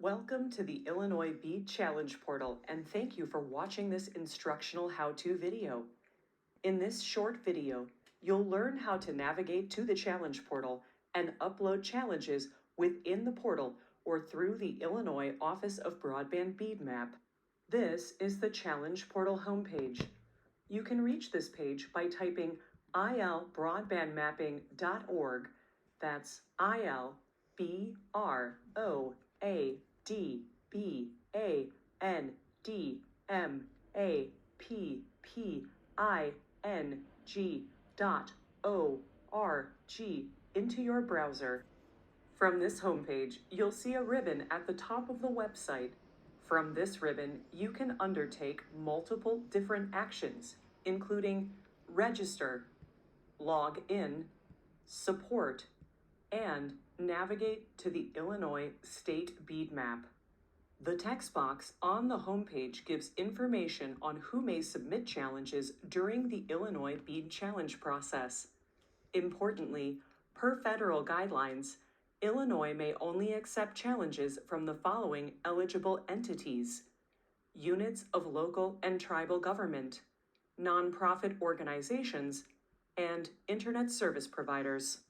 Welcome to the Illinois BEAD Challenge Portal, and thank you for watching this instructional how-to video. In this short video, you'll learn how to navigate to the Challenge Portal and upload challenges within the portal or through the Illinois Office of Broadband BEAD Map. This is the Challenge Portal homepage. You can reach this page by typing ilbroadbandmapping.org. That's ILBROADBANDMAPPING.org into your browser. From this homepage, you'll see a ribbon at the top of the website. From this ribbon, you can undertake multiple different actions, including register, log in, support, and navigate to the Illinois State BEAD Map. The text box on the homepage gives information on who may submit challenges during the Illinois BEAD Challenge process. Importantly, per federal guidelines, Illinois may only accept challenges from the following eligible entities: units of local and tribal government, nonprofit organizations, and internet service providers.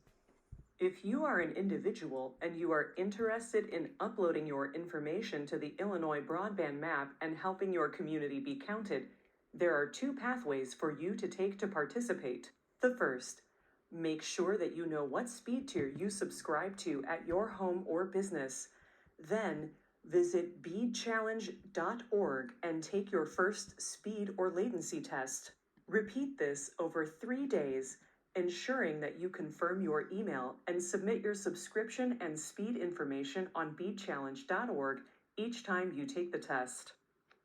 If you are an individual and you are interested in uploading your information to the Illinois Broadband Map and helping your community be counted, there are two pathways for you to take to participate. The first, make sure that you know what speed tier you subscribe to at your home or business. Then, visit beadchallenge.org and take your first speed or latency test. Repeat this over 3 days, ensuring that you confirm your email and submit your subscription and speed information on beadchallenge.org each time you take the test.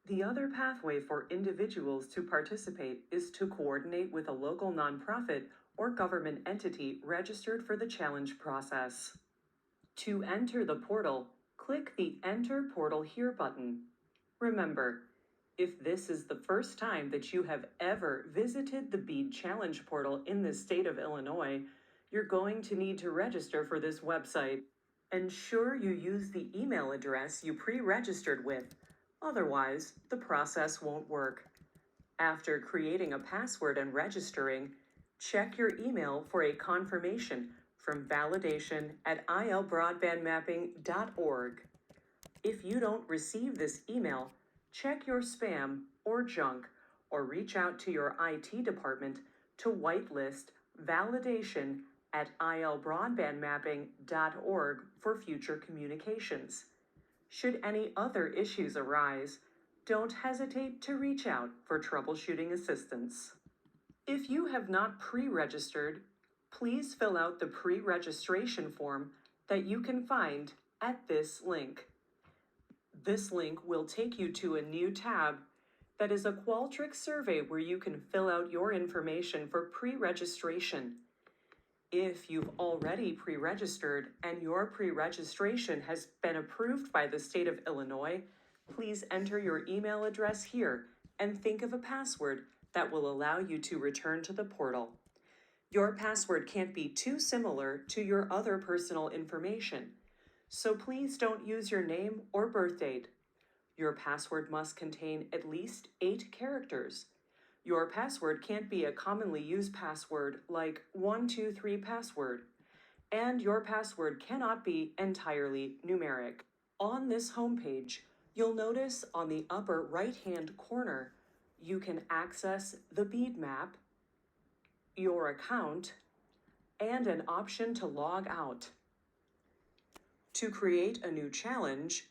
The other pathway for individuals to participate is to coordinate with a local nonprofit or government entity registered for the challenge process. To enter the portal, click the Enter Portal Here button. Remember, if this is the first time that you have ever visited the BEAD Challenge Portal in the state of Illinois, you're going to need to register for this website. Ensure you use the email address you pre-registered with, otherwise the process won't work. After creating a password and registering, check your email for a confirmation from validation@ilbroadbandmapping.org. If you don't receive this email, check your spam or junk, or reach out to your IT department to whitelist validation@ilbroadbandmapping.org for future communications. Should any other issues arise, don't hesitate to reach out for troubleshooting assistance. If you have not pre-registered, please fill out the pre-registration form that you can find at this link. This link will take you to a new tab that is a Qualtrics survey where you can fill out your information for pre-registration. If you've already pre-registered and your pre-registration has been approved by the state of Illinois, please enter your email address here and think of a password that will allow you to return to the portal. Your password can't be too similar to your other personal information, so please don't use your name or birth date. Your password must contain at least 8 characters. Your password can't be a commonly used password like 123password, and your password cannot be entirely numeric. On this homepage, you'll notice on the upper right-hand corner, you can access the BEAD map, your account, and an option to log out. To create a new challenge,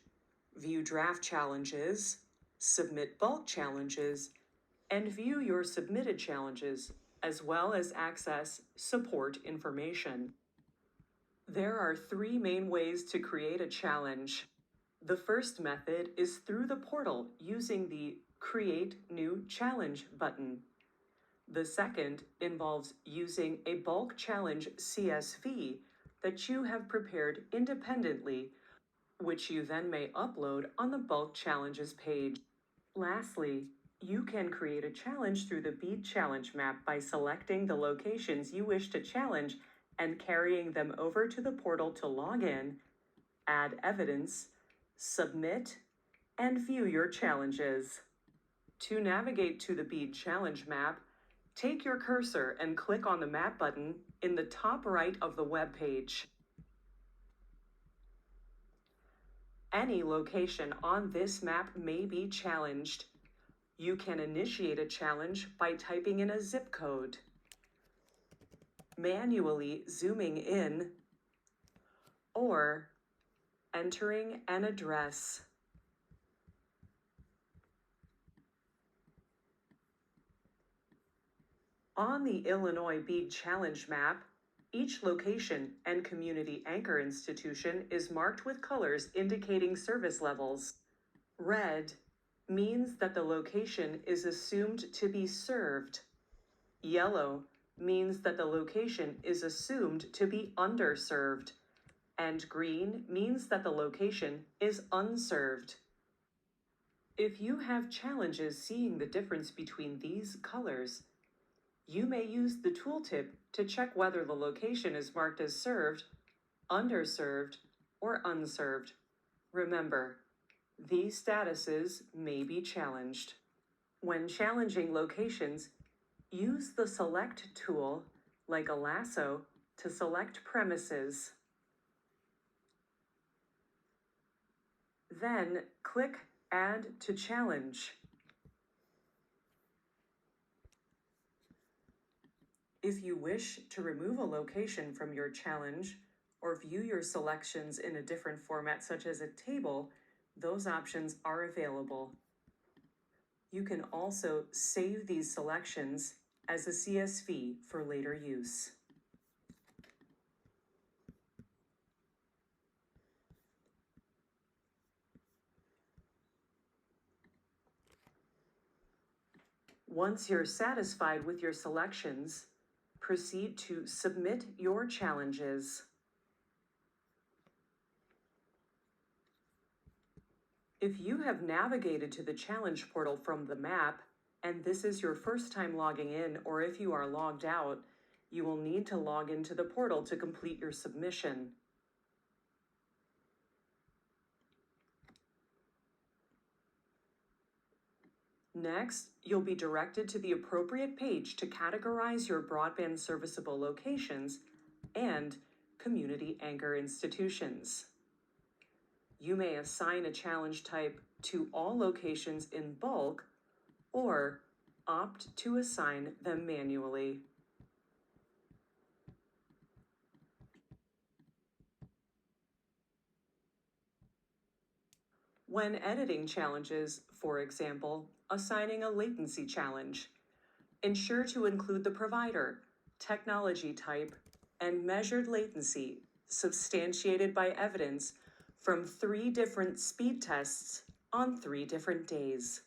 view draft challenges, submit bulk challenges, and view your submitted challenges, as well as access support information. There are 3 main ways to create a challenge. The first method is through the portal using the Create New Challenge button. The second involves using a bulk challenge CSV that you have prepared independently, which you then may upload on the bulk challenges page. Lastly, you can create a challenge through the BEAD Challenge Map by selecting the locations you wish to challenge and carrying them over to the portal to log in, add evidence, submit, and view your challenges. To navigate to the BEAD Challenge Map, take your cursor and click on the Map button in the top right of the web page. Any location on this map may be challenged. You can initiate a challenge by typing in a zip code, manually zooming in, or entering an address. On the Illinois BEAD Challenge Map, each location and community anchor institution is marked with colors indicating service levels. Red means that the location is assumed to be served. Yellow means that the location is assumed to be underserved. And green means that the location is unserved. If you have challenges seeing the difference between these colors, you may use the tooltip to check whether the location is marked as served, underserved, or unserved. Remember, these statuses may be challenged. When challenging locations, use the Select tool, like a lasso, to select premises. Then click Add to Challenge. If you wish to remove a location from your challenge or view your selections in a different format such as a table, those options are available. You can also save these selections as a CSV for later use. Once you're satisfied with your selections, proceed to submit your challenges. If you have navigated to the challenge portal from the map, and this is your first time logging in, or if you are logged out, you will need to log into the portal to complete your submission. Next, you'll be directed to the appropriate page to categorize your broadband serviceable locations and community anchor institutions. You may assign a challenge type to all locations in bulk or opt to assign them manually. When editing challenges, for example, assigning a latency challenge, ensure to include the provider, technology type, and measured latency substantiated by evidence from 3 different speed tests on 3 different days.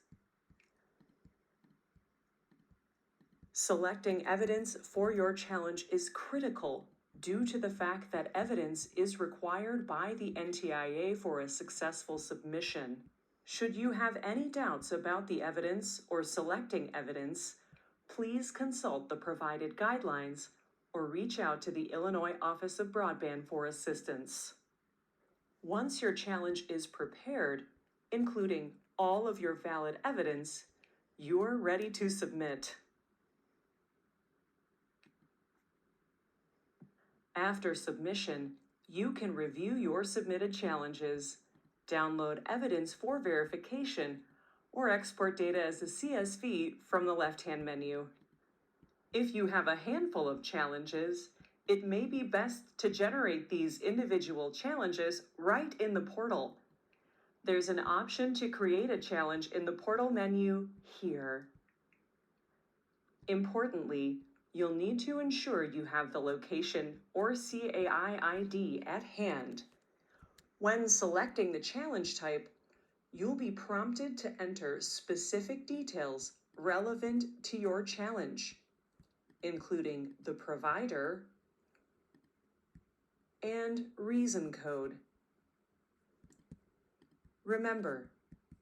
Selecting evidence for your challenge is critical due to the fact that evidence is required by the NTIA for a successful submission. Should you have any doubts about the evidence or selecting evidence, please consult the provided guidelines or reach out to the Illinois Office of Broadband for assistance. Once your challenge is prepared, including all of your valid evidence, you're ready to submit. After submission, you can review your submitted challenges, download evidence for verification, or export data as a CSV from the left-hand menu. If you have a handful of challenges, it may be best to generate these individual challenges right in the portal. There's an option to create a challenge in the portal menu here. Importantly, you'll need to ensure you have the location or CAI ID at hand. When selecting the challenge type, you'll be prompted to enter specific details relevant to your challenge, including the provider and reason code. Remember,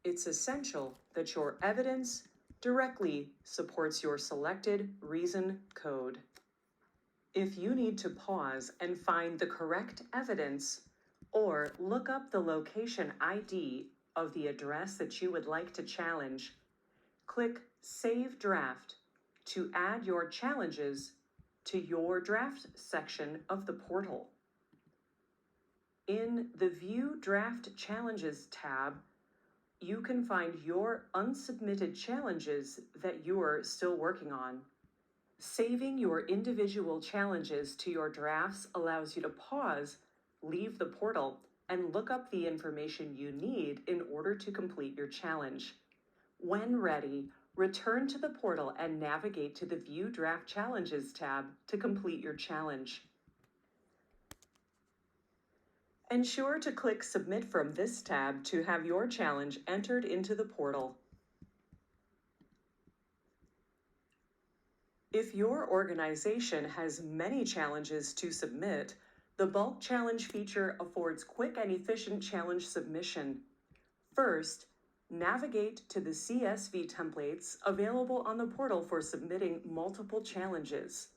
it's essential that your evidence directly supports your selected reason code. If you need to pause and find the correct evidence, or look up the location ID of the address that you would like to challenge. Click Save Draft to add your challenges to your draft section of the portal. In the View Draft Challenges tab, you can find your unsubmitted challenges that you are still working on. Saving your individual challenges to your drafts allows you to pause, leave the portal, and look up the information you need in order to complete your challenge. When ready, return to the portal and navigate to the View Draft Challenges tab to complete your challenge. Ensure to click Submit from this tab to have your challenge entered into the portal. If your organization has many challenges to submit, the Bulk Challenge feature affords quick and efficient challenge submission. First, navigate to the CSV templates available on the portal for submitting multiple challenges.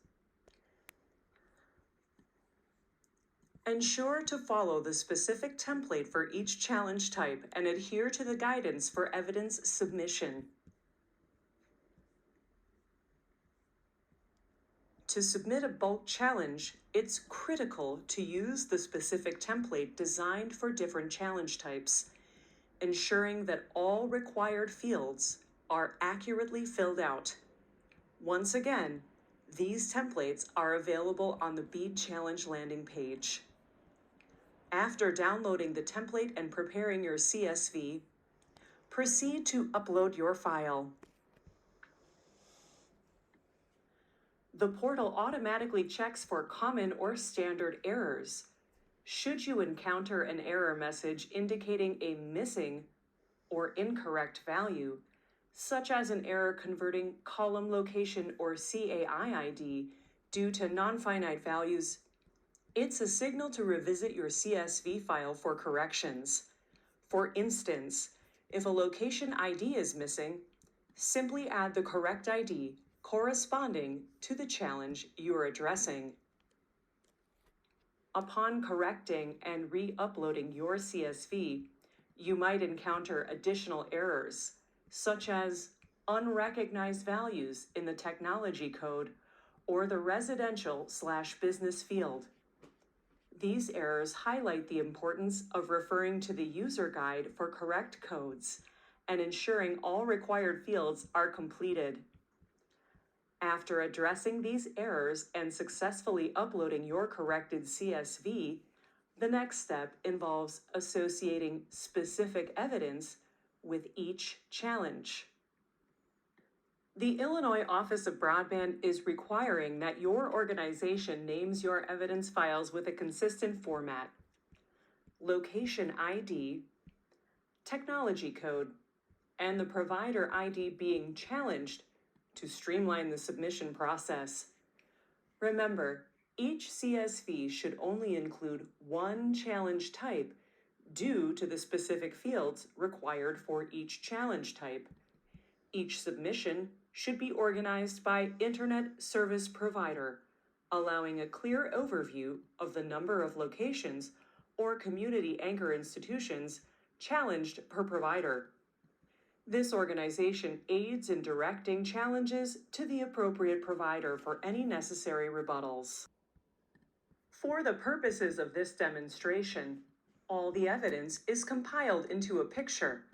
Ensure to follow the specific template for each challenge type and adhere to the guidance for evidence submission. To submit a bulk challenge, it's critical to use the specific template designed for different challenge types, ensuring that all required fields are accurately filled out. Once again, these templates are available on the BEAD Challenge landing page. After downloading the template and preparing your CSV, proceed to upload your file. The portal automatically checks for common or standard errors. Should you encounter an error message indicating a missing or incorrect value, such as an error converting column location or CAI ID due to non-finite values, it's a signal to revisit your CSV file for corrections. For instance, if a location ID is missing, simply add the correct ID corresponding to the challenge you are addressing. Upon correcting and re-uploading your CSV, you might encounter additional errors, such as unrecognized values in the technology code or the residential/business field. These errors highlight the importance of referring to the user guide for correct codes and ensuring all required fields are completed. After addressing these errors and successfully uploading your corrected CSV, the next step involves associating specific evidence with each challenge. The Illinois Office of Broadband is requiring that your organization names your evidence files with a consistent format: location ID, technology code, and the provider ID being challenged to streamline the submission process. Remember, each CSV should only include one challenge type due to the specific fields required for each challenge type. Each submission should be organized by Internet Service Provider, allowing a clear overview of the number of locations or community anchor institutions challenged per provider. This organization aids in directing challenges to the appropriate provider for any necessary rebuttals. For the purposes of this demonstration, all the evidence is compiled into a picture,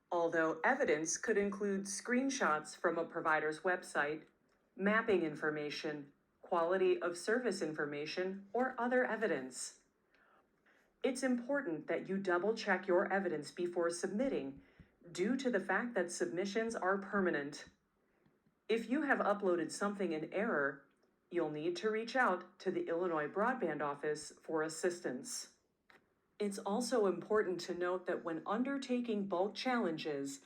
although evidence could include screenshots from a provider's website, mapping information, quality of service information, or other evidence. It's important that you double-check your evidence before submitting, due to the fact that submissions are permanent. If you have uploaded something in error, you'll need to reach out to the Illinois Broadband office for assistance. It's also important to note that when undertaking bulk challenges,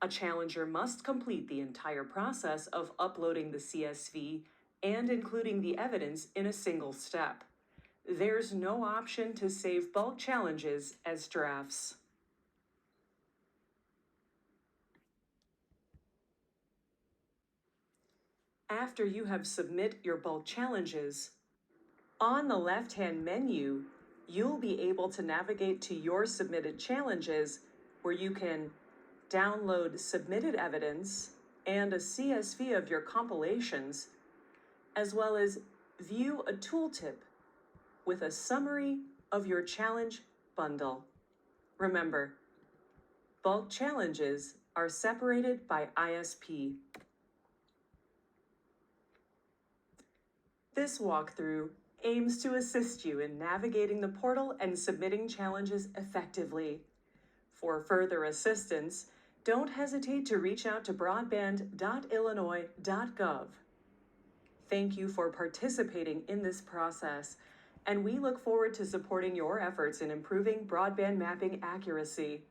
a challenger must complete the entire process of uploading the CSV and including the evidence in a single step. There's no option to save bulk challenges as drafts. After you have submit your bulk challenges, on the left-hand menu, you'll be able to navigate to your submitted challenges where you can download submitted evidence and a CSV of your compilations, as well as view a tooltip with a summary of your challenge bundle. Remember, bulk challenges are separated by ISP. This walkthrough aims to assist you in navigating the portal and submitting challenges effectively. For further assistance, don't hesitate to reach out to broadband.illinois.gov. Thank you for participating in this process, and we look forward to supporting your efforts in improving broadband mapping accuracy.